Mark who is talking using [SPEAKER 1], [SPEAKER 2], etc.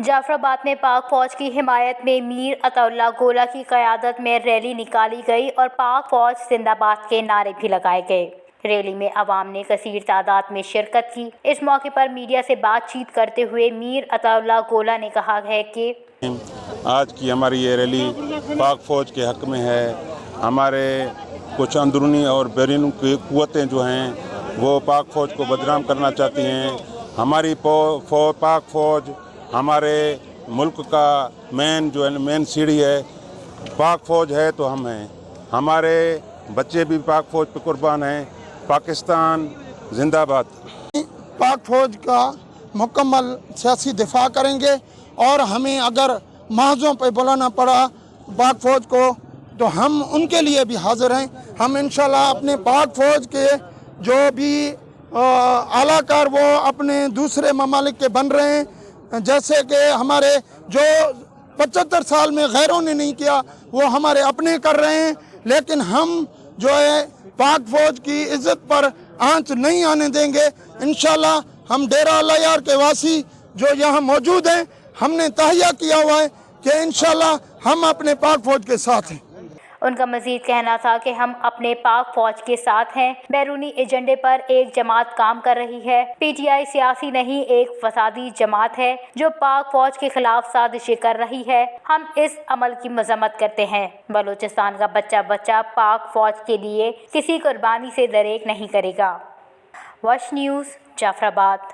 [SPEAKER 1] जाफराबाद में पाक फौज की हिमायत में मीर अताउल्लाह गोला की क़यादत में रैली निकाली गई और पाक फौज जिंदाबाद के नारे भी लगाए गए। रैली में अवाम ने कसीर तादाद में शिरकत की। इस मौके पर मीडिया से बातचीत करते हुए मीर अताउल्लाह गोला ने कहा है कि
[SPEAKER 2] आज की हमारी ये रैली पाक फौज के हक़ में है। हमारे कुछ अंदरूनी और बैरूनी क़ुव्वतें जो हैं वो पाक फौज को बदनाम करना चाहती हैं। हमारी पाक फौज हमारे मुल्क का मेन सीढ़ी है। पाक फौज है तो हम हैं, हमारे बच्चे भी पाक फौज पे कुर्बान हैं। पाकिस्तान जिंदाबाद।
[SPEAKER 3] पाक फौज का मुकम्मल सियासी दिफा करेंगे और हमें अगर महज़ों पे बुलाना पड़ा पाक फौज को तो हम उनके लिए भी हाजिर हैं। हम इंशाल्लाह अपने पाक फौज के जो भी आलाकार वो अपने दूसरे ममालिक के बन रहे हैं, जैसे कि हमारे जो 75 साल में गैरों ने नहीं किया वो हमारे अपने कर रहे हैं। लेकिन हम जो है पाक फौज की इज्जत पर आंच नहीं आने देंगे। इंशाल्लाह हम डेरा अल्लाह यार के वासी जो यहाँ मौजूद हैं, हमने तहैया किया हुआ है कि इंशाल्लाह हम अपने पाक फौज के साथ हैं।
[SPEAKER 1] उनका मजीद कहना था कि हम अपने पाक फौज के साथ हैं। बैरूनी एजेंडे पर एक जमात काम कर रही है। पीटीआई सियासी नहीं, एक फसादी जमात है जो पाक फौज के खिलाफ साजिशें कर रही है। हम इस अमल की मजम्मत करते हैं। बलूचिस्तान का बच्चा पाक फौज के लिए किसी कुर्बानी से दरेक नहीं करेगा। Watch news, Jafrabad.